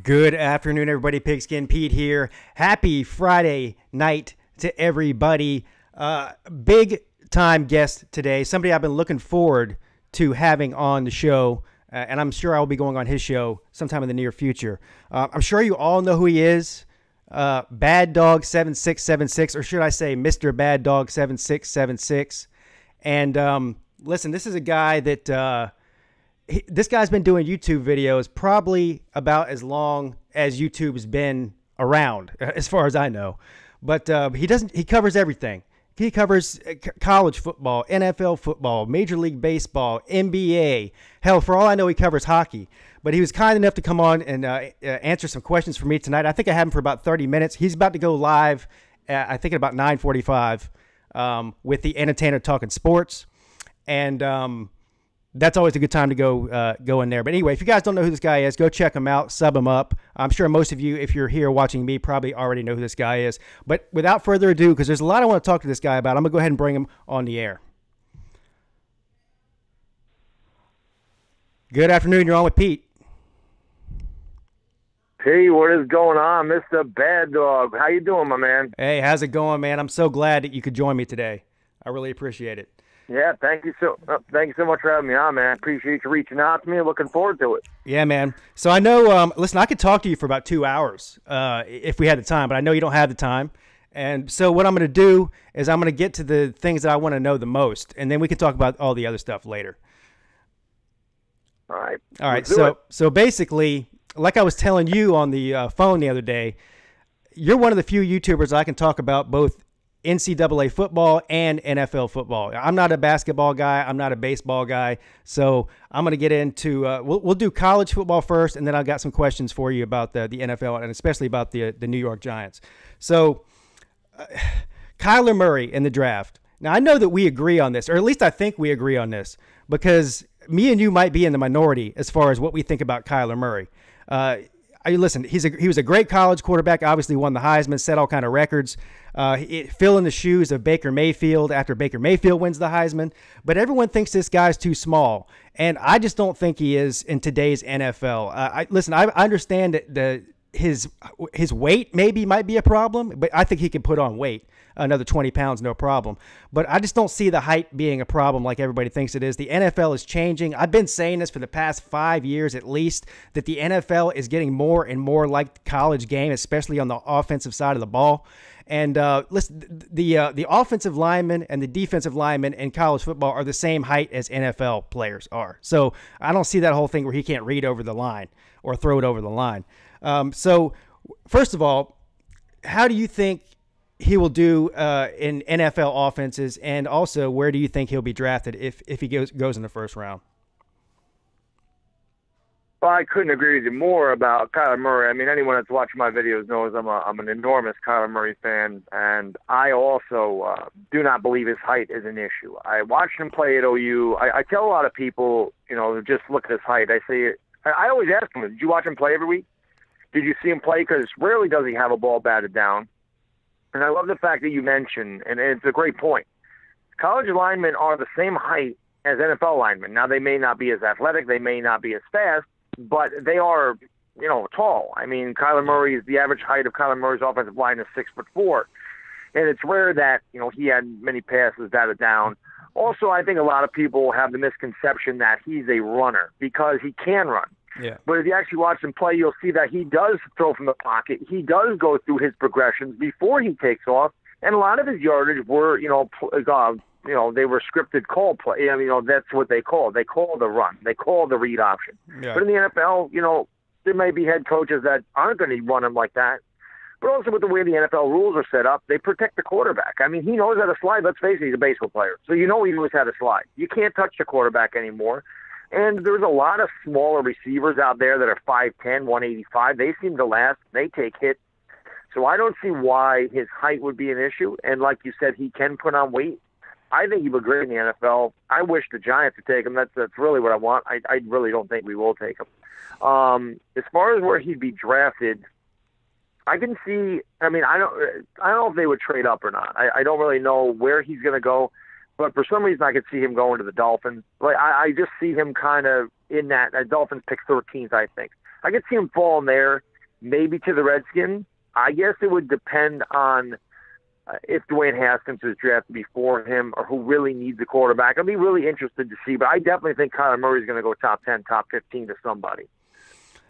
Good afternoon, everybody. Pigskin Pete here. Happy Friday night to everybody. Big time guest today. Somebody I've been looking forward to having on the show, and I'm sure I'll be going on his show sometime in the near future. I'm sure you all know who he is. MrBaddog7676, or should I say MrBaddog7676. And listen, this is a guy that this guy's been doing YouTube videos probably about as long as YouTube's been around, as far as I know. But he covers everything. He covers college football, NFL football, Major League Baseball, NBA. Hell, for all I know, he covers hockey. But he was kind enough to come on and answer some questions for me tonight. I think I have him for about 30 minutes. He's about to go live, I think at about 9:45 with the Entertainer Talking Sports. And that's always a good time to go in there. But anyway, if you guys don't know who this guy is, go check him out, sub him up. I'm sure most of you, if you're here watching me, probably already know who this guy is. But without further ado, because there's a lot I want to talk to this guy about, I'm going to go ahead and bring him on the air. Good afternoon. You're on with Pete. Hey, what is going on, Mr. Bad Dog? How you doing, my man? Hey, how's it going, man? I'm so glad that you could join me today. I really appreciate it. Yeah, thank you so much for having me on, man. I appreciate you reaching out to me. Looking forward to it. Yeah, man. So I know, listen, I could talk to you for about 2 hours if we had the time, but I know you don't have the time. And so what I'm going to do is I'm going to get to the things that I want to know the most, and then we can talk about all the other stuff later. All right. All right. So basically, like I was telling you on the phone the other day, you're one of the few YouTubers I can talk about both NCAA football and NFL football. I'm not a basketball guy. I'm not a baseball guy. So I'm going to get into, we'll do college football first, and then I've got some questions for you about the NFL and especially about the New York Giants. So Kyler Murray in the draft. Now, I know that we agree on this, or at least I think we agree on this, because me and you might be in the minority as far as what we think about Kyler Murray. Listen, he was a great college quarterback, obviously won the Heisman, set all kind of records, fill in the shoes of Baker Mayfield after Baker Mayfield wins the Heisman. But everyone thinks this guy's too small, and I just don't think he is in today's NFL. Listen, I understand that his weight might be a problem, but I think he can put on weight. Another 20 pounds, no problem. But I just don't see the height being a problem like everybody thinks it is. The NFL is changing. I've been saying this for the past 5 years at least, that the NFL is getting more and more like the college game, especially on the offensive side of the ball. And listen, the offensive linemen and the defensive linemen in college football are the same height as NFL players are. So I don't see that whole thing where he can't read over the line or throw it over the line. So first of all, how do you think he will do in NFL offenses, and also where do you think he'll be drafted if he goes in the first round? Well, I couldn't agree with you more about Kyler Murray. I mean, anyone that's watched my videos knows I'm an enormous Kyler Murray fan, and I also do not believe his height is an issue. I watched him play at OU. I tell a lot of people, just look at his height. I always ask them, did you watch him play every week? Did you see him play? Because rarely does he have a ball batted down. And I love the fact that you mentioned, and it's a great point, college linemen are the same height as NFL linemen. Now, they may not be as athletic, they may not be as fast, but they are, tall. I mean, the average height of Kyler Murray's offensive line is 6'4", and it's rare that, he had many passes batted down. Also, I think a lot of people have the misconception that he's a runner because he can run. Yeah. But if you actually watch him play, you'll see that he does throw from the pocket. He does go through his progressions before he takes off, and a lot of his yardage were, they were scripted call play. I mean, that's what they call. They call the run. They call the read option. Yeah. But in the NFL, there may be head coaches that aren't going to run him like that. But also with the way the NFL rules are set up, they protect the quarterback. I mean, he knows how to slide. Let's face it, he's a baseball player. So he knows how to slide. You can't touch the quarterback anymore. And there's a lot of smaller receivers out there that are 5'10", 185. They seem to last. They take hits. So I don't see why his height would be an issue. And like you said, he can put on weight. I think he would great in the NFL. I wish the Giants would take him. That's really what I want. I really don't think we will take him. As far as where he'd be drafted, I can see. I mean, I don't know if they would trade up or not. I don't really know where he's going to go. But for some reason, I could see him going to the Dolphins. Like I just see him kind of in that. Dolphins pick 13th, I think. I could see him falling there. maybe to the Redskins. I guess it would depend on if Dwayne Haskins is drafted before him or who really needs a quarterback. I'll be really interested to see, but I definitely think Kyler Murray is going to go top 10, top 15 to somebody.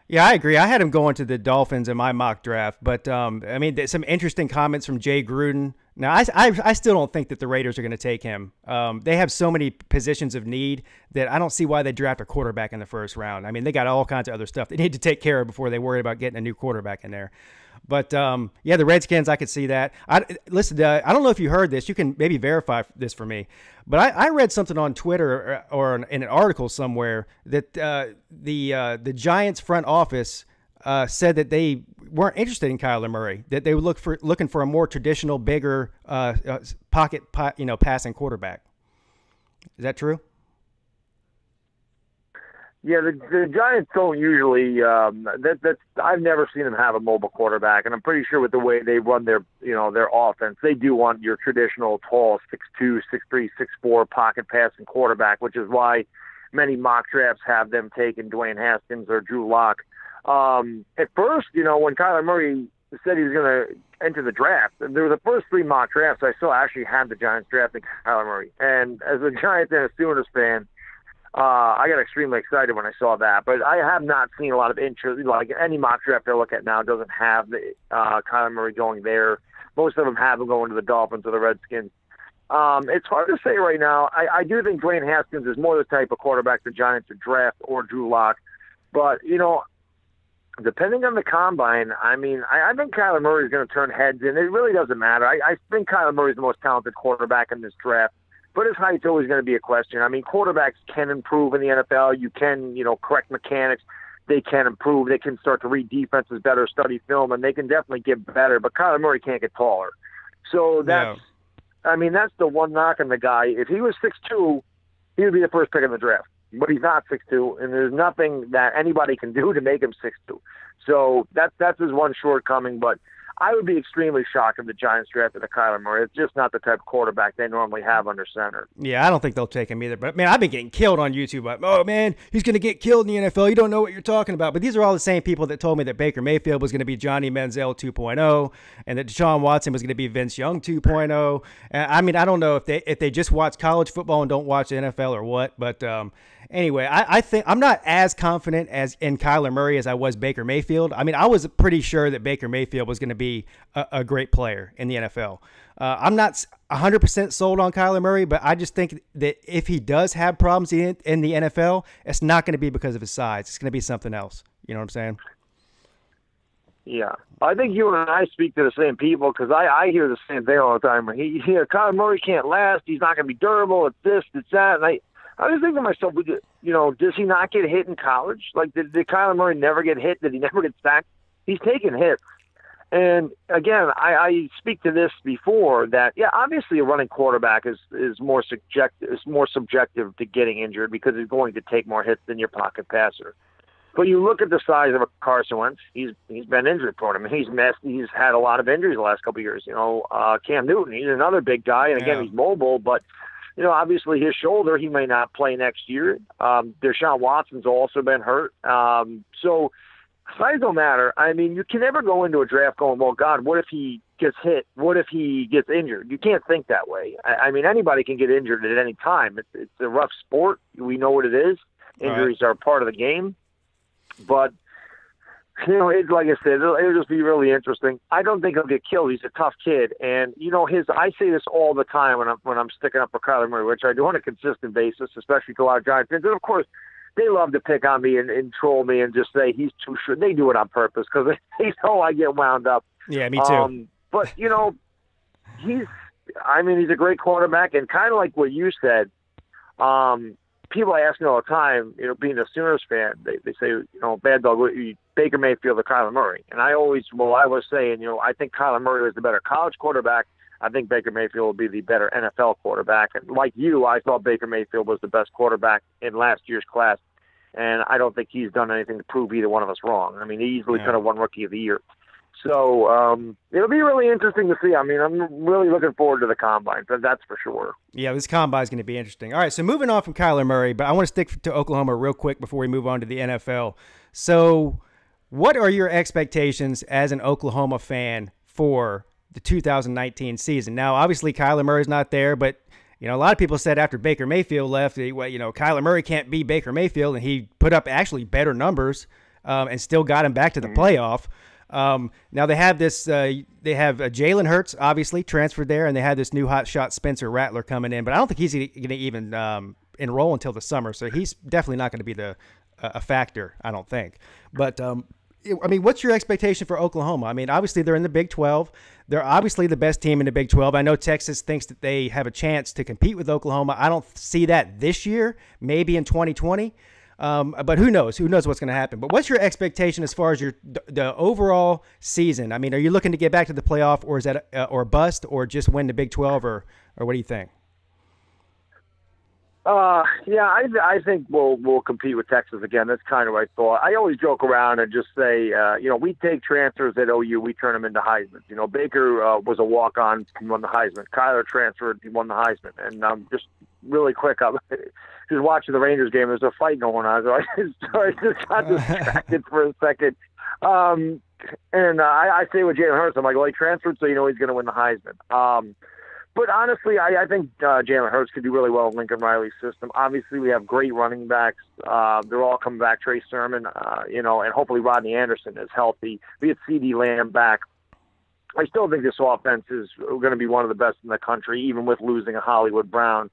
Yeah, I agree. I had him going to the Dolphins in my mock draft, but I mean, there's some interesting comments from Jay Gruden. Now, I still don't think that the Raiders are going to take him. They have so many positions of need that I don't see why they draft a quarterback in the first round. I mean, they got all kinds of other stuff they need to take care of before they worry about getting a new quarterback in there. But, yeah, the Redskins, I could see that. Listen, I don't know if you heard this. You can maybe verify this for me. But I read something on Twitter or in an article somewhere that the Giants front office said that they weren't interested in Kyler Murray, that they were looking for a more traditional, bigger pocket, passing quarterback. Is that true? Yeah, the Giants don't usually. I've never seen them have a mobile quarterback, and I'm pretty sure with the way they run their offense, they do want your traditional tall 6'2", 6'3", 6'4" pocket passing quarterback, which is why many mock drafts have them taking Dwayne Haskins or Drew Lock. At first, when Kyler Murray said he was going to enter the draft, there were the first 3 mock drafts I still actually had the Giants drafting Kyler Murray, and as a Giants and a Sooners fan. I got extremely excited when I saw that, but I have not seen a lot of interest. Like any mock draft I look at now doesn't have the Kyler Murray going there. Most of them have him going to the Dolphins or the Redskins. It's hard to say right now. I do think Dwayne Haskins is more the type of quarterback the Giants would draft or Drew Lock, but depending on the combine, I mean, I think Kyler Murray is going to turn heads, and it really doesn't matter. I think Kyler Murray is the most talented quarterback in this draft. But his height's always going to be a question. I mean, quarterbacks can improve in the NFL. You can, correct mechanics. They can improve. They can start to read defenses better, study film, and they can definitely get better. But Kyler Murray can't get taller. So that's the one knock on the guy. If he was 6'2", he would be the first pick in the draft. But he's not 6'2", and there's nothing that anybody can do to make him 6'2". So that's his one shortcoming. But I would be extremely shocked if the Giants drafted a Kyler Murray. It's just not the type of quarterback they normally have under center. Yeah, I don't think they'll take him either. But, man, I've been getting killed on YouTube. Like, oh, man, he's going to get killed in the NFL. You don't know what you're talking about. But these are all the same people that told me that Baker Mayfield was going to be Johnny Manziel 2.0 and that Deshaun Watson was going to be Vince Young 2.0. I mean, I don't know if they just watch college football and don't watch the NFL or what. But anyway, I think I'm not as confident as in Kyler Murray as I was Baker Mayfield. I mean, I was pretty sure that Baker Mayfield was going to be a great player in the NFL. I'm not 100% sold on Kyler Murray, but I just think that if he does have problems in the NFL, it's not going to be because of his size. It's going to be something else. You know what I'm saying? Yeah. I think you and I speak to the same people because I hear the same thing all the time. Kyler Murray can't last. He's not going to be durable. It's this, it's that. And I was thinking to myself, does he not get hit in college? Like, did Kyler Murray never get hit? Did he never get sacked? He's taking hits. And again, I speak to this before that, yeah, obviously a running quarterback is more subjective to getting injured because he's going to take more hits than your pocket passer. But you look at the size of a Carson Wentz, he's been injured prone. I mean, he's had a lot of injuries the last couple of years. Cam Newton, he's another big guy, and again, he's mobile, but obviously his shoulder, he may not play next year. Deshaun Watson's also been hurt. So size don't matter. I mean, you can never go into a draft going, well, God, what if he gets hit? What if he gets injured? You can't think that way. I mean, anybody can get injured at any time. It's a rough sport. We know what it is. Injuries are part of the game. But, it's like I said, it'll just be really interesting. I don't think he'll get killed. He's a tough kid. And, I say this all the time when I'm sticking up for Kyler Murray, which I do on a consistent basis, especially to a lot of Giants fans. And, of course, they love to pick on me and troll me and just say he's too short. They do it on purpose because they know I get wound up. Yeah, me too. But, he's a great quarterback. And kind of like what you said, people ask me all the time, being a Sooners fan, they say, Bad Dog, Baker Mayfield or Kyler Murray. And I was saying, I think Kyler Murray was the better college quarterback. I think Baker Mayfield will be the better NFL quarterback. And like you, I thought Baker Mayfield was the best quarterback in last year's class. And I don't think he's done anything to prove either one of us wrong. I mean, he easily could have won Rookie of the Year. So it'll be really interesting to see. I mean, I'm really looking forward to the Combine, that's for sure. Yeah, this Combine is going to be interesting. All right, so moving on from Kyler Murray, but I want to stick to Oklahoma real quick before we move on to the NFL. So What are your expectations as an Oklahoma fan for the 2019 season? Now, obviously, Kyler Murray's not there, but a lot of people said after Baker Mayfield left, Kyler Murray can't be Baker Mayfield, and he put up actually better numbers and still got him back to the playoff. Now they have this. They have Jalen Hurts, obviously transferred there, and they have this new hot shot Spencer Rattler coming in. But I don't think he's going to even enroll until the summer, so he's definitely not going to be a factor. I don't think. But what's your expectation for Oklahoma? I mean, obviously they're in the Big 12. They're obviously the best team in the Big 12. I know Texas thinks that they have a chance to compete with Oklahoma. I don't see that this year. Maybe in 2020. But who knows? Who knows what's going to happen? But what's your expectation as far as the overall season? I mean, are you looking to get back to the playoff, or is that or bust, or just win the Big 12, or what do you think? Yeah, I think we'll compete with Texas again. That's kind of what I thought. I always joke around and just say, we take transfers at OU, we turn them into Heisman. Baker was a walk-on, he won the Heisman. Kyler transferred, he won the Heisman. And just really quick, I'm just watching the Rangers game. There's a fight going on, so I just got distracted for a second. And I say with Jalen Hurts, I'm like, well, he transferred, so he's going to win the Heisman. But honestly, I think Jalen Hurts could do really well in Lincoln Riley's system. Obviously, we have great running backs. They're all coming back. Trey Sermon, and hopefully Rodney Anderson is healthy. We have C.D. Lamb back. I still think this offense is going to be one of the best in the country, even with losing a Hollywood Brown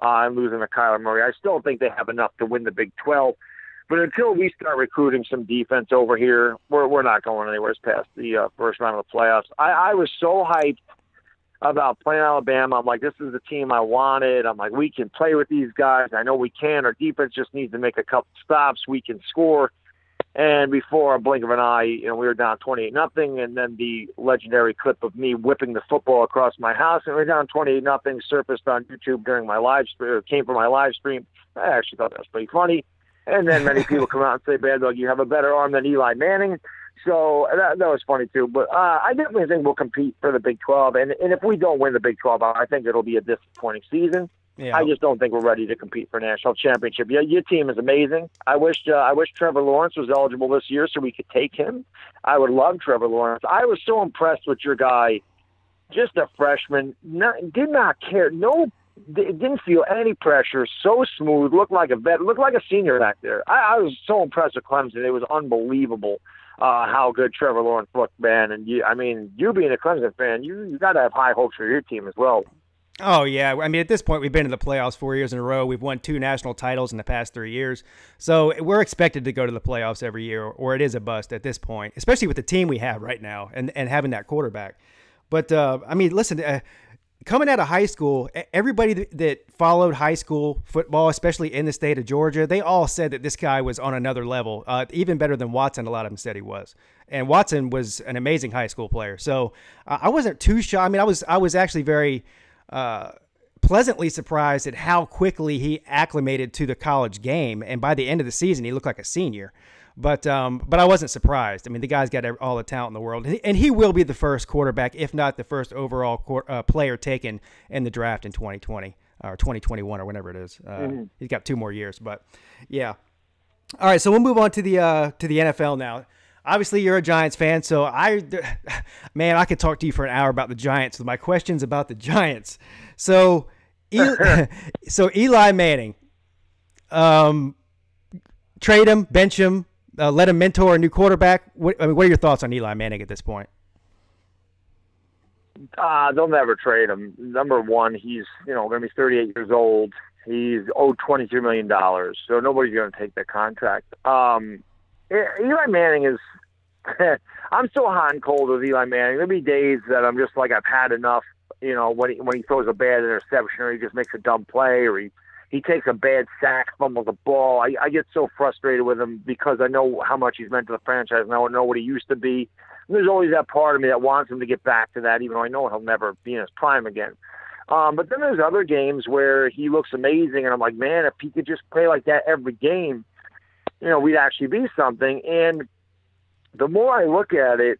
and losing a Kyler Murray. I still think they have enough to win the Big 12. But until we start recruiting some defense over here, we're not going anywhere past the first round of the playoffs. I was so hyped about playing Alabama. I'm like, this is the team I wanted. I'm like, we can play with these guys. I know we can. Our defense just needs to make a couple stops. We can score. And before a blink of an eye, we were down 28-0. And then the legendary clip of me whipping the football across my house, and we were down 28-0, surfaced on YouTube during my live stream, or came from my live stream. I actually thought that was pretty funny. And then many people come out and say, Bad Dog, you have a better arm than Eli Manning. So that was funny, too. But I definitely think we'll compete for the Big 12. And if we don't win the Big 12, I think it'll be a disappointing season. Yeah. I just don't think we're ready to compete for a national championship. Yeah, your team is amazing. I wish Trevor Lawrence was eligible this year so we could take him. I would love Trevor Lawrence. I was so impressed with your guy, just a freshman, did not care. Didn't feel any pressure, so smooth, looked like a vet, looked like a senior back there. I was so impressed with Clemson. It was unbelievable how good Trevor Lawrence looked, man. And you being a Clemson fan, you got to have high hopes for your team as well. Oh, yeah. I mean, at this point, we've been in the playoffs 4 years in a row. We've won 2 national titles in the past 3 years. So we're expected to go to the playoffs every year, or it is a bust at this point, especially with the team we have right now and having that quarterback. But, listen, coming out of high school, everybody that followed high school football, especially in the state of Georgia, they all said that this guy was on another level, even better than Watson. A lot of them said he was. And Watson was an amazing high school player. So I wasn't too shy. I mean, I was actually very pleasantly surprised at how quickly he acclimated to the college game. And by the end of the season, he looked like a senior. But I wasn't surprised. I mean, the guy's got all the talent in the world. And he will be the first quarterback, if not the first overall player taken in the draft in 2020 or 2021 or whenever it is. He's got 2 more years. But, yeah. All right, so we'll move on to the NFL now. Obviously, you're a Giants fan, so I could talk to you for an hour about the Giants with my questions about the Giants. So, Eli Manning, trade him, bench him, let him mentor a new quarterback. What are your thoughts on Eli Manning at this point? They'll never trade him. Number one, he's going to be 38 years old. He's owed $22 million, so nobody's going to take that contract. Eli Manning is I'm so hot and cold with Eli Manning. There'll be days that I'm just like, I've had enough, when he throws a bad interception, or he just makes a dumb play, or he takes a bad sack, fumbles a ball. I get so frustrated with him because I know how much he's meant to the franchise, and I know what he used to be. And there's always that part of me that wants him to get back to that, even though I know he'll never be in his prime again. But then there's other games where he looks amazing, and I'm like, man, if he could just play like that every game, we'd actually be something. And the more I look at it,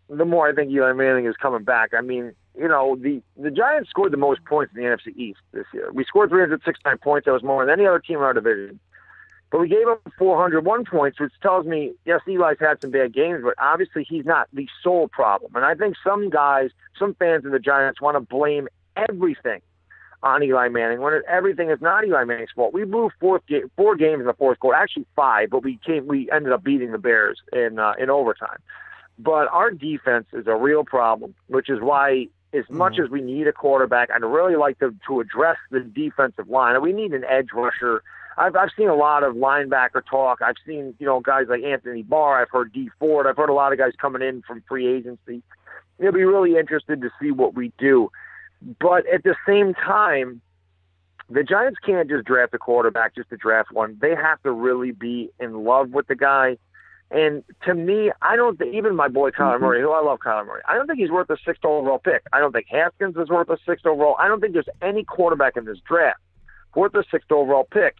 the more I think Eli Manning is coming back. I mean, the Giants scored the most points in the NFC East this year. We scored 369 points. That was more than any other team in our division. But we gave up 401 points, which tells me, yes, Eli's had some bad games, but obviously he's not the sole problem. And I think some guys, some fans of the Giants want to blame everything on Eli Manning when everything is not Eli Manning's fault. We blew 4 games in the fourth quarter, actually 5, but we ended up beating the Bears in overtime. But our defense is a real problem, which is why, as much as we need a quarterback, I'd really like to address the defensive line. We need an edge rusher. I've seen a lot of linebacker talk. I've seen, guys like Anthony Barr. I've heard D Ford. I've heard a lot of guys coming in from free agency. It'll be really interested to see what we do. But at the same time, the Giants can't just draft a quarterback just to draft one. They have to really be in love with the guy. And to me, I don't think, even my boy Kyler Murray, who I love Kyler Murray, I don't think he's worth a 6th overall pick. I don't think Haskins is worth a 6th overall. I don't think there's any quarterback in this draft worth a 6th overall pick.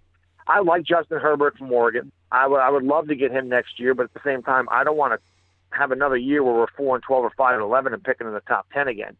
I like Justin Herbert from Oregon. I would love to get him next year, but at the same time, I don't want to have another year where we're 4-12 or 5-11 and picking in the top 10 again.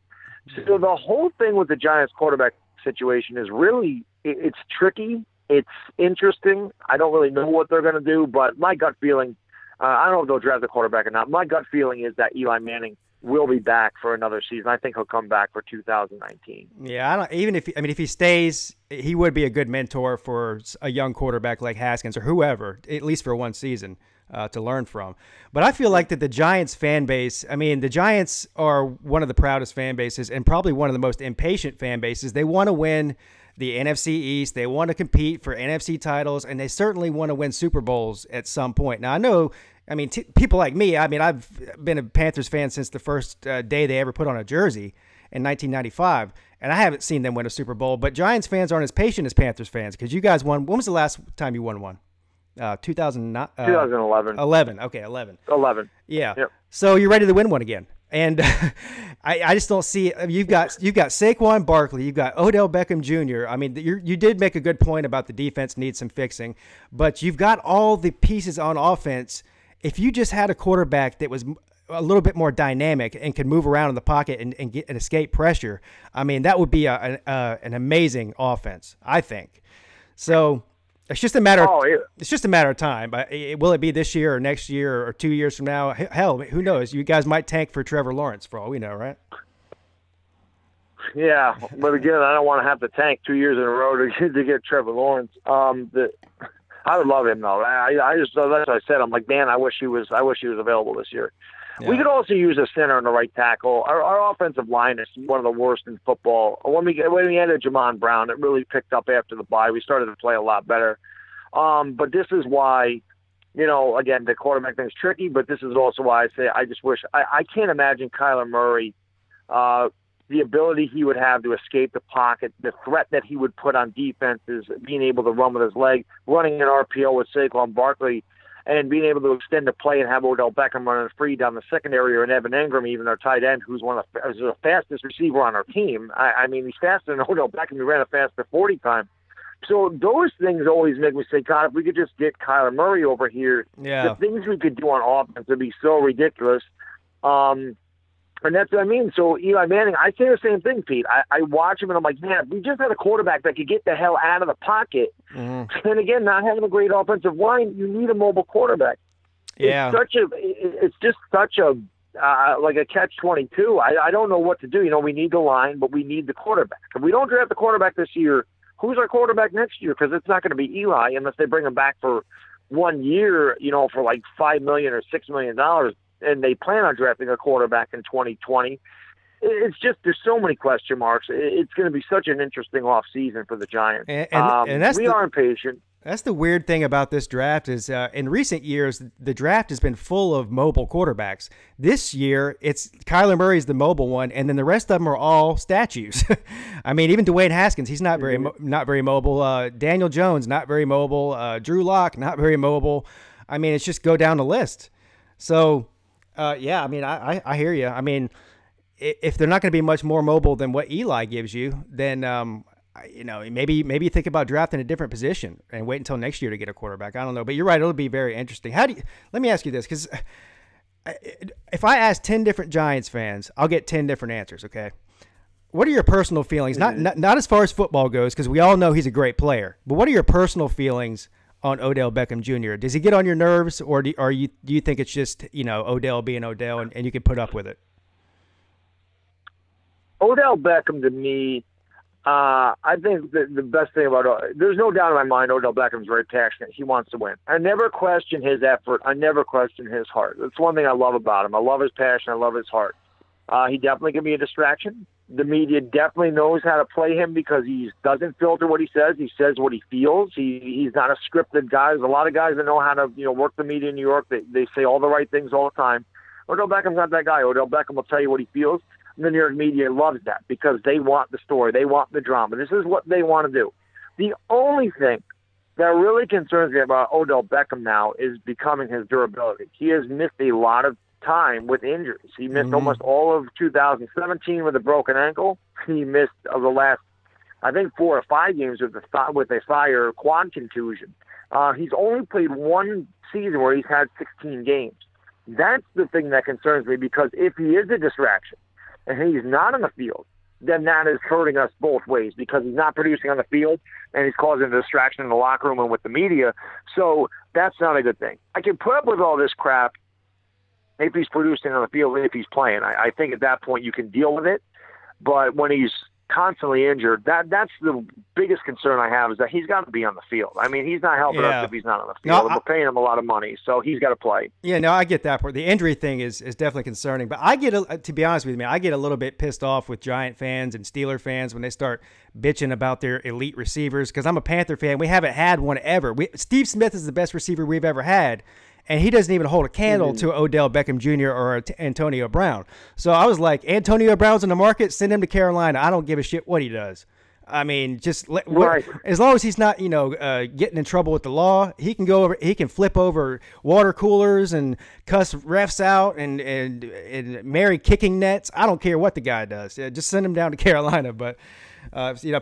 So the whole thing with the Giants quarterback situation is really, it's tricky. It's interesting. I don't really know what they're going to do, but my gut feeling, I don't know if they'll draft the quarterback or not. My gut feeling is that Eli Manning will be back for another season. I think he'll come back for 2019. Yeah, if he stays, he would be a good mentor for a young quarterback like Haskins or whoever, at least for one season, to learn from. But I feel like that the Giants fan base, the Giants are one of the proudest fan bases and probably one of the most impatient fan bases. They want to win the NFC East. They want to compete for NFC titles, and they certainly want to win Super Bowls at some point. Now, I know, people like me, I've been a Panthers fan since the first day they ever put on a jersey in 1995, and I haven't seen them win a Super Bowl. But Giants fans aren't as patient as Panthers fans because you guys won. When was the last time you won one? 2011. 11. Okay, 11. 11. Yeah. Yep. So you're ready to win one again. And I just don't see it. You've got Saquon Barkley, you've got Odell Beckham Jr. You did make a good point about the defense needs some fixing, but you've got all the pieces on offense. If you just had a quarterback that was a little bit more dynamic and could move around in the pocket and get and escape pressure, that would be an amazing offense, I think. So it's just a matter. It's just a matter of time. But will it be this year or next year or 2 years from now? Hell, who knows? You guys might tank for Trevor Lawrence for all we know, right? Yeah, but again, I don't want to have to tank 2 years in a row to get Trevor Lawrence. I would love him though. I just that's what I said. I'm like, man, I wish he was available this year. Yeah. We could also use a center and a right tackle. Our offensive line is one of the worst in football. When we added Jamon Brown, it really picked up after the bye. We started to play a lot better. But this is why, again, the quarterback thing is tricky, but this is also why I say I just wish – I can't imagine Kyler Murray, the ability he would have to escape the pocket, the threat that he would put on defenses, being able to run with his leg, running an RPO with Saquon Barkley, and being able to extend the play and have Odell Beckham running free down the secondary, or an Evan Engram, even our tight end, who's one of the fastest receiver on our team. He's faster than Odell Beckham. He ran a faster 40 time. So those things always make me say, God, if we could just get Kyler Murray over here, the things we could do on offense would be so ridiculous. And that's what I mean. So Eli Manning, I say the same thing, Pete. I watch him and I'm like, man, if we just had a quarterback that could get the hell out of the pocket. Mm-hmm. And again, not having a great offensive line, you need a mobile quarterback. Yeah, it's just such a like a catch-22. I don't know what to do. We need the line, but we need the quarterback. If we don't draft the quarterback this year, who's our quarterback next year? Because it's not going to be Eli unless they bring him back for 1 year, for like $5 million or $6 million. And they plan on drafting a quarterback in 2020. It's just, there's so many question marks. It's going to be such an interesting off season for the Giants. And that's we are impatient. That's the weird thing about this draft is in recent years, the draft has been full of mobile quarterbacks. This year, it's Kyler Murray's the mobile one, and then the rest of them are all statues. Even Dwayne Haskins, he's not very mobile. Daniel Jones, not very mobile. Drew Lock, not very mobile. It's just go down the list. So, I hear you. If they're not going to be much more mobile than what Eli gives you, then maybe think about drafting a different position and wait until next year to get a quarterback. I don't know, but you're right. It'll be very interesting. Let me ask you this, because if I ask 10 different Giants fans, I'll get 10 different answers. Okay. What are your personal feelings? Not as far as football goes, because we all know he's a great player, but what are your personal feelings on Odell Beckham Jr.? Does he get on your nerves, or do you think it's just, Odell being Odell and you can put up with it? Odell Beckham, to me, I think the best thing about there's no doubt in my mind Odell Beckham's very passionate. He wants to win. I never question his effort. I never question his heart. That's one thing I love about him. I love his passion. I love his heart. He definitely can be a distraction. The media definitely knows how to play him because he doesn't filter what he says. He says what he feels. He's not a scripted guy. There's a lot of guys that know how to work the media in New York. They say all the right things all the time. Odell Beckham's not that guy. Odell Beckham will tell you what he feels. And the New York media loves that because they want the story. They want the drama. This is what they want to do. The only thing that really concerns me about Odell Beckham now is becoming his durability. He has missed a lot of time with injuries. He missed almost all of 2017 with a broken ankle. He missed the last, I think, 4 or 5 games with a thigh or quad contusion. He's only played one season where he's had 16 games. That's the thing that concerns me because if he is a distraction and he's not on the field, then that is hurting us both ways because he's not producing on the field and he's causing a distraction in the locker room and with the media. So that's not a good thing. I can put up with all this crap if he's producing on the field and if he's playing. I think at that point you can deal with it. But when he's constantly injured, that's the biggest concern I have is that he's got to be on the field. I mean, he's not helping us if he's not on the field. We're paying him a lot of money, so he's got to play. Yeah, no, I get that part. The injury thing is definitely concerning. But to be honest with you, I get a little bit pissed off with Giant fans and Steeler fans when they start bitching about their elite receivers because I'm a Panther fan. We haven't had one ever. Steve Smith is the best receiver we've ever had. And he doesn't even hold a candle to Odell Beckham Jr. or Antonio Brown. So I was like, Antonio Brown's in the market, send him to Carolina. I don't give a shit what he does. I mean, as long as he's not, getting in trouble with the law, he can go over. He can flip over water coolers and cuss refs out and marry kicking nets. I don't care what the guy does. Yeah, just send him down to Carolina. But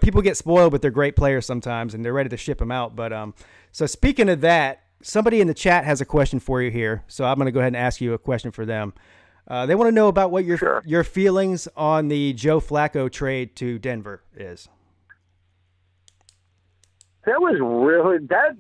people get spoiled with their great players sometimes, and they're ready to ship them out. But so speaking of that. Somebody in the chat has a question for you here, so I'm going to go ahead and ask you a question for them. They want to know about what your feelings on the Joe Flacco trade to Denver is. That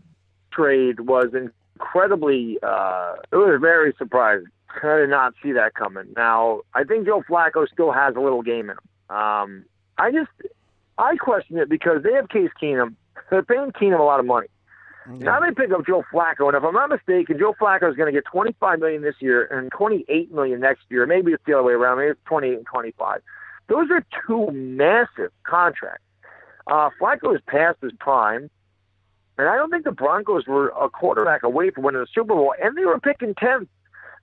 trade was incredibly, it was very surprising. I did not see that coming. Now, I think Joe Flacco still has a little game in him. I question it because they have Case Keenum. They're paying Keenum a lot of money. Yeah. Now they pick up Joe Flacco, and if I'm not mistaken, Joe Flacco is going to get $25 million this year and $28 million next year. Maybe it's the other way around. Maybe it's 28 and 25. Those are two massive contracts. Flacco is past his prime, and I don't think the Broncos were a quarterback away from winning the Super Bowl, and they were picking 10th.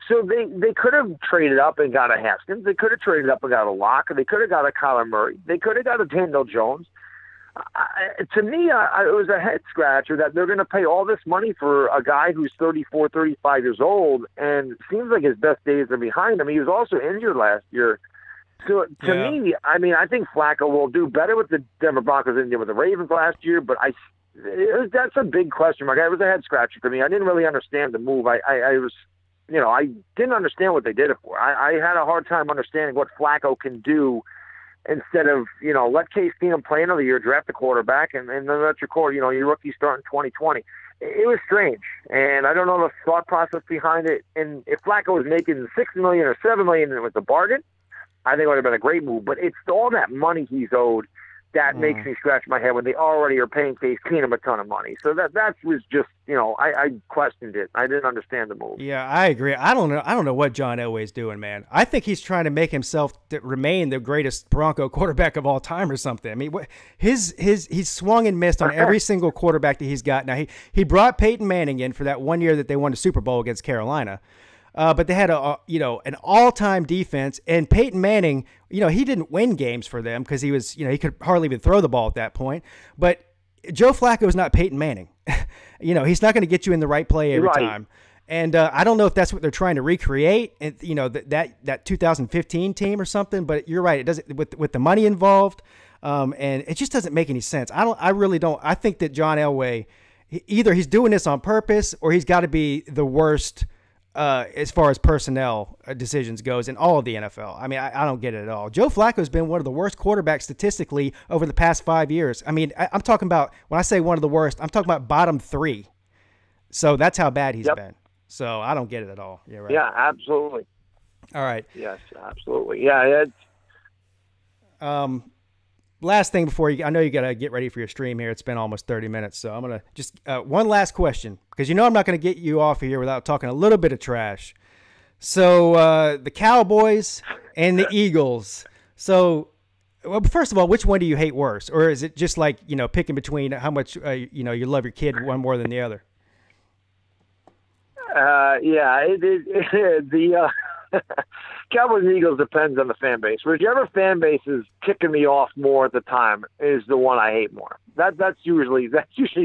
So they could have traded up and got a Haskins. They could have traded up and got a Locke. They could have got a Kyler Murray. They could have got a Daniel Jones. To me, it was a head scratcher that they're going to pay all this money for a guy who's 34, 35 years old, and it seems like his best days are behind him. He was also injured last year. So to me, I mean, I think Flacco will do better with the Denver Broncos than he did with the Ravens last year, but that's a big question mark. It was a head scratcher for me. I didn't really understand the move. I didn't understand what they did it for. I had a hard time understanding what Flacco can do. Instead of, let Case Keenum play another year, draft a quarterback, and then let your rookie start in 2020. It was strange, and I don't know the thought process behind it. And if Flacco was making $6 million or $7 million and it was a bargain, I think it would have been a great move. But it's all that money he's owed that makes me scratch my head when they already are paying Case Keenum a ton of money. So that was just, I questioned it. I didn't understand the move. Yeah, I agree. I don't know what John Elway's doing, man. I think he's trying to make himself remain the greatest Bronco quarterback of all time or something. I mean, he's swung and missed on every single quarterback that he's got. Now he brought Peyton Manning in for that one year that they won the Super Bowl against Carolina. But they had an all-time defense, and Peyton Manning, he didn't win games for them because he was, he could hardly even throw the ball at that point. But Joe Flacco is not Peyton Manning. He's not going to get you in the right play every time. And I don't know if that's what they're trying to recreate, and that 2015 team or something. But you're right; it doesn't with the money involved, and it just doesn't make any sense. I really don't. I think that John Elway, either he's doing this on purpose or he's got to be the worst. As far as personnel decisions goes in all of the NFL. I mean, I don't get it at all. Joe Flacco's been one of the worst quarterbacks statistically over the past 5 years. I mean, I'm talking about, when I say one of the worst, I'm talking about bottom 3. So that's how bad he's been. So I don't get it at all. Yeah, right. Yeah, absolutely. All right. Yes, absolutely. Yeah. Last thing before I know you got to get ready for your stream here. It's been almost 30 minutes. So I'm going to just one last question, because I'm not going to get you off of here without talking a little bit of trash. So the Cowboys and the Eagles. So, well, first of all, which one do you hate worse? Or is it just like, picking between how much, you love your kid one more than the other? The Cowboys and Eagles depends on the fan base. Whichever fan base is kicking me off more at the time is the one I hate more. That's usually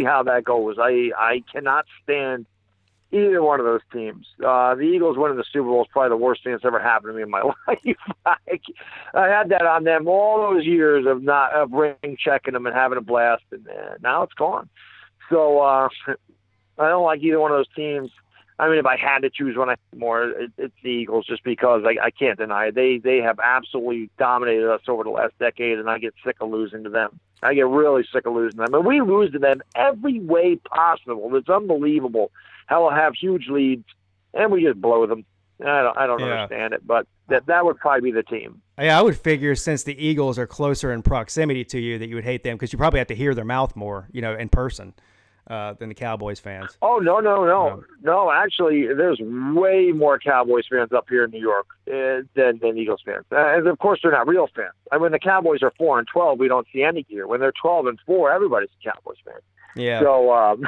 how that goes. I cannot stand either one of those teams. The Eagles winning the Super Bowl is probably the worst thing that's ever happened to me in my life. I had that on them all those years of ring checking them and having a blast, and now it's gone. So I don't like either one of those teams. I mean, if I had to choose one I hate more, it's the Eagles, just because I can't deny it. They have absolutely dominated us over the last decade, and I get sick of losing to them. I get really sick of losing to them. And we lose to them every way possible. It's unbelievable how we'll have huge leads, and we just blow them. I don't understand it, but that would probably be the team. Yeah, I would figure, since the Eagles are closer in proximity to you, that you would hate them, because you probably have to hear their mouth more, in person. Than the Cowboys fans. Oh, no. Actually, there's way more Cowboys fans up here in New York than Eagles fans. And of course, they're not real fans. I mean, the Cowboys are 4-12. We don't see any gear. When they're 12-4, everybody's a Cowboys fan. Yeah. So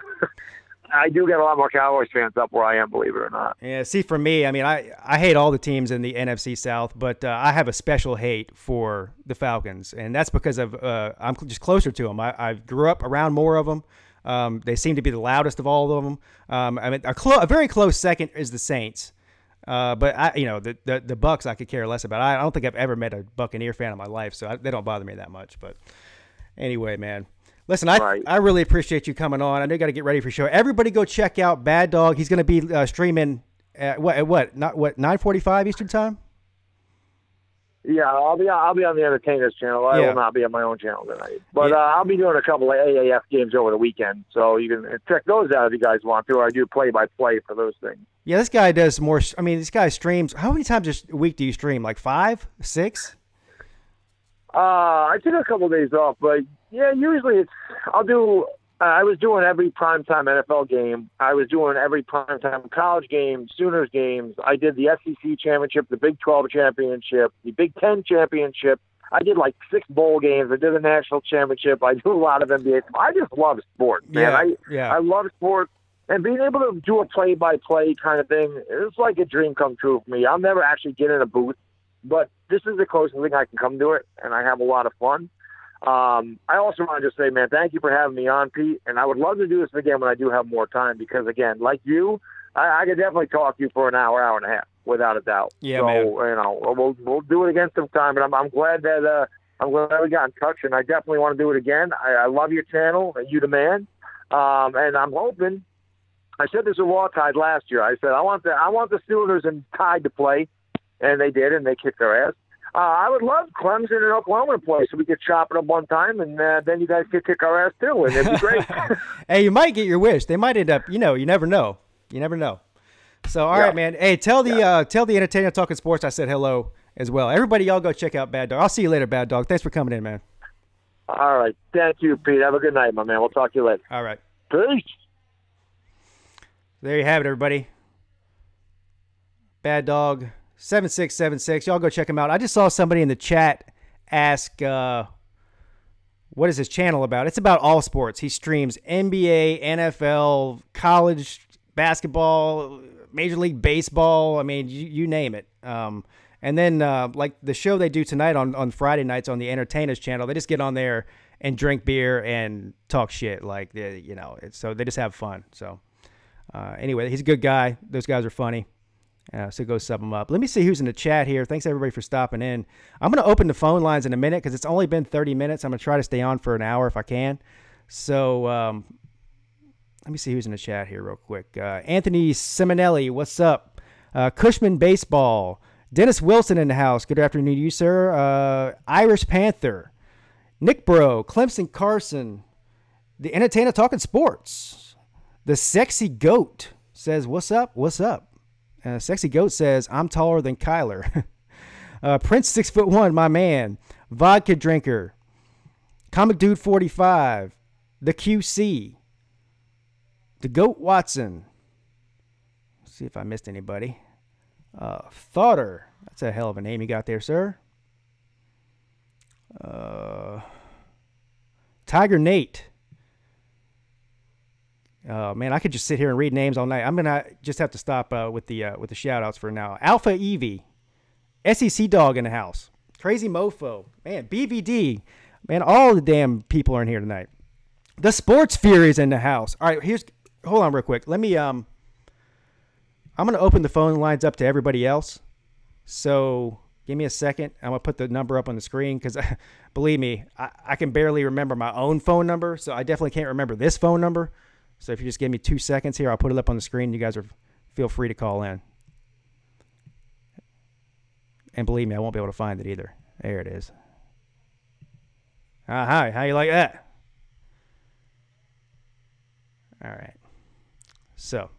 I do get a lot more Cowboys fans up where I am, believe it or not. Yeah. See, for me, I mean, I hate all the teams in the NFC South, but I have a special hate for the Falcons, and that's because I'm just closer to them. I grew up around more of them. They seem to be the loudest of all of them. I mean, a very close second is the Saints. But the Bucks I could care less about. I don't think I've ever met a Buccaneer fan in my life, so they don't bother me that much. But anyway, man, listen, I really appreciate you coming on. I know you got to get ready for your show. Everybody go check out Bad Dog. He's going to be streaming at what 9:45 Eastern time. Yeah, I'll be on the Entertainers channel. I will not be on my own channel tonight. But I'll be doing a couple of AAF games over the weekend, so you can check those out if you guys want to. I do play-by-play for those things. Yeah, this guy does more. I mean, this guy streams. How many times a week do you stream? Like 5, 6? I took a couple of days off, but yeah, usually I'll do. I was doing every primetime NFL game. I was doing every primetime college game, Sooners games. I did the SEC championship, the Big 12 championship, the Big 10 championship. I did like 6 bowl games. I did the national championship. I do a lot of NBA. I just love sports, man. I love sports. And being able to do a play-by-play kind of thing, it's like a dream come true for me. I'll never actually get in a booth, but this is the closest thing I can come to it, and I have a lot of fun. I also want to just say, man, thank you for having me on, Pete. And I would love to do this again when I do have more time, because, again, like you, I could definitely talk to you for an hour, hour and a half, without a doubt. Yeah, so, man. We'll do it again sometime. And I'm glad that we got in touch, and I definitely want to do it again. I love your channel, you the man. And I'm hoping. I said this with Raw Tide last year. I said I want the Sooners and Tide to play, and they did, and they kicked their ass. I would love Clemson and Oklahoma to play, so we could chop it up one time, and then you guys could kick our ass too, and it'd be great. Hey, you might get your wish. They might end up. You never know. You never know. So, all right, man. Hey, tell the Entertainer Talking Sports I said hello as well. Everybody, y'all go check out Bad Dog. I'll see you later, Bad Dog. Thanks for coming in, man. All right. Thank you, Pete. Have a good night, my man. We'll talk to you later. All right. Peace. There you have it, everybody. Bad Dog 7676. Y'all go check him out. I just saw somebody in the chat ask, what is his channel about? It's about all sports. He streams NBA, NFL, college basketball, Major League Baseball. I mean, you name it. And then like the show they do tonight on Friday nights on the Entertainers channel, they just get on there and drink beer and talk shit. Like, so they just have fun. So anyway, he's a good guy. Those guys are funny. So go sub them up. Let me see who's in the chat here. Thanks, everybody, for stopping in. I'm going to open the phone lines in a minute because it's only been 30 minutes. I'm going to try to stay on for an hour if I can. So let me see who's in the chat here real quick. Anthony Seminelli, what's up? Cushman Baseball. Dennis Wilson in the house. Good afternoon to you, sir. Irish Panther. Nick Bro. Clemson Carson. The Entertainer Talking Sports. The Sexy Goat says, what's up? What's up? Sexy Goat says, I'm taller than Kyler. Prince 6'1", my man. Vodka Drinker. Comic Dude 45. The QC. The Goat Watson. Let's see if I missed anybody. Thoughter. That's a hell of a name you got there, sir. Tiger Nate. Man, I could just sit here and read names all night. I'm gonna just have to stop with the shout outs for now. Alpha Evie. SEC Dog in the house. Crazy Mofo. Man, BVD. Man, all the damn people are in here tonight. The Sports Furies in the house. All right, hold on real quick. Let me, I'm going to open the phone lines up to everybody else. So give me a second. I'm going to put the number up on the screen because, believe me, I can barely remember my own phone number. So I definitely can't remember this phone number. So if you just give me 2 seconds here, I'll put it up on the screen. You guys feel free to call in. And believe me, I won't be able to find it either. There it is. Hi, how you like that? All right. So,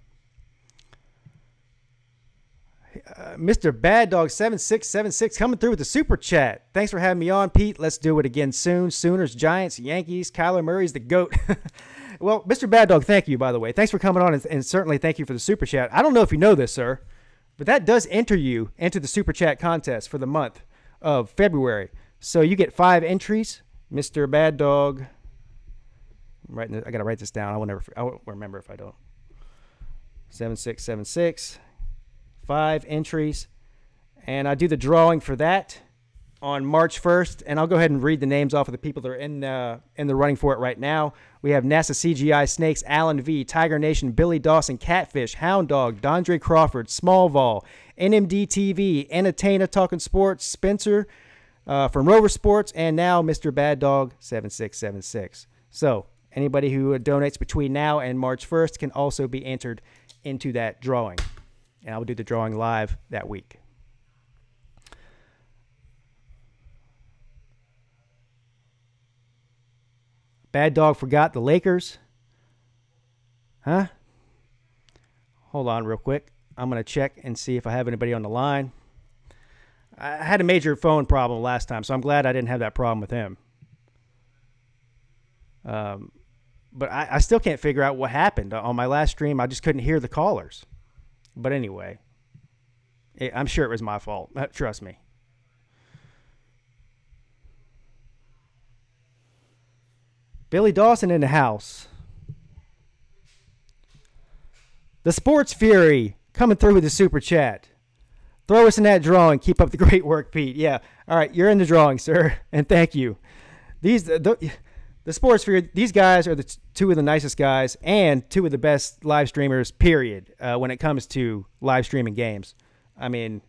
MrBaddog7676 coming through with the super chat. Thanks for having me on, Pete. Let's do it again soon. Sooners, Giants, Yankees, Kyler Murray's the GOAT. Well, Mr. Bad Dog, thank you, by the way. Thanks for coming on, and certainly thank you for the super chat. I don't know if you know this, sir, but that does enter you into the super chat contest for the month of February. So you get 5 entries. Mr. Bad Dog. I got to write this down. I won't remember if I don't. 7676. 5 entries. And I do the drawing for that on March 1st. And I'll go ahead and read the names off of the people that are in the running for it right now. We have NASA CGI Snakes, Alan V, Tiger Nation, Billy Dawson, Catfish, Hound Dog, Dondre Crawford, Smallvall, NMD TV, Entertainer Talking Sports, Spencer from Rover Sports, and now Mr. Bad Dog 7676. So anybody who donates between now and March 1st can also be entered into that drawing. And I will do the drawing live that week. Bad Dog forgot the Lakers. Huh? Hold on real quick. I'm going to check and see if I have anybody on the line. I had a major phone problem last time, so I'm glad I didn't have that problem with him. But I still can't figure out what happened. On my last stream, I just couldn't hear the callers. But anyway, I'm sure it was my fault. Trust me. Billy Dawson in the house. The Sports Fury coming through with the super chat. Throw us in that drawing. Keep up the great work, Pete. Yeah. All right, you're in the drawing, sir, and thank you. The Sports Fury, these guys are the two of the nicest guys and two of the best live streamers, period, when it comes to live streaming games. I mean,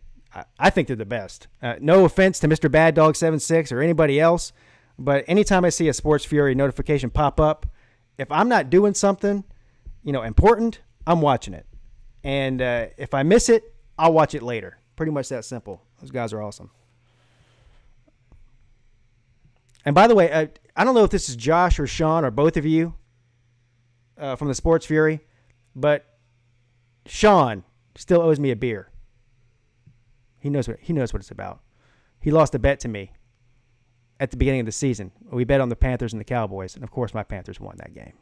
I think they're the best. No offense to Mr. Bad Dog 76 or anybody else, but anytime I see a Sports Fury notification pop up, if I'm not doing something, important, I'm watching it. And if I miss it, I'll watch it later. Pretty much that simple. Those guys are awesome. And by the way, I don't know if this is Josh or Sean or both of you from the Sports Fury, but Sean still owes me a beer. He knows what it's about. He lost a bet to me at the beginning of the season. We bet on the Panthers and the Cowboys, and of course my Panthers won that game.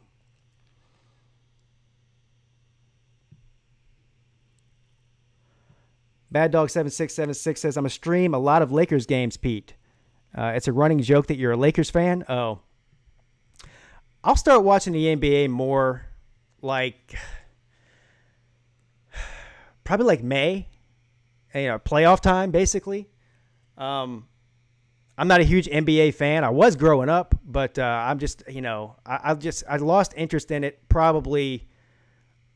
Bad Dog 7676 says, I'm a stream a lot of Lakers games, Pete. It's a running joke that you're a Lakers fan. Oh, I'll start watching the NBA more probably like May, playoff time, basically. I'm not a huge NBA fan. I was growing up, but I'm just, I lost interest in it probably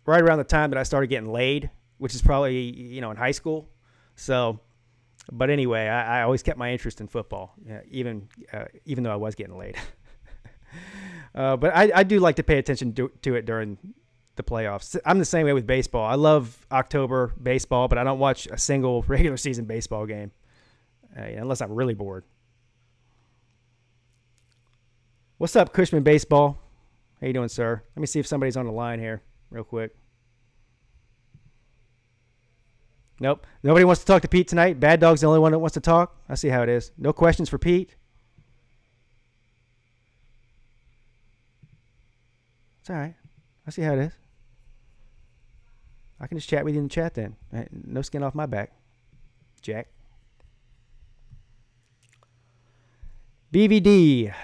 right around the time that I started getting laid, which is probably, in high school. So, but anyway, I always kept my interest in football, even though I was getting laid. But I do like to pay attention to it during the playoffs. I'm the same way with baseball. I love October baseball, but I don't watch a single regular season baseball game unless I'm really bored. What's up, Cushman Baseball? How you doing, sir? Let me see if somebody's on the line here real quick. Nope. Nobody wants to talk to Pete tonight. Bad Dog's the only one that wants to talk. I see how it is. No questions for Pete. It's all right. I see how it is. I can just chat with you in the chat then. No skin off my back, Jack. BVD.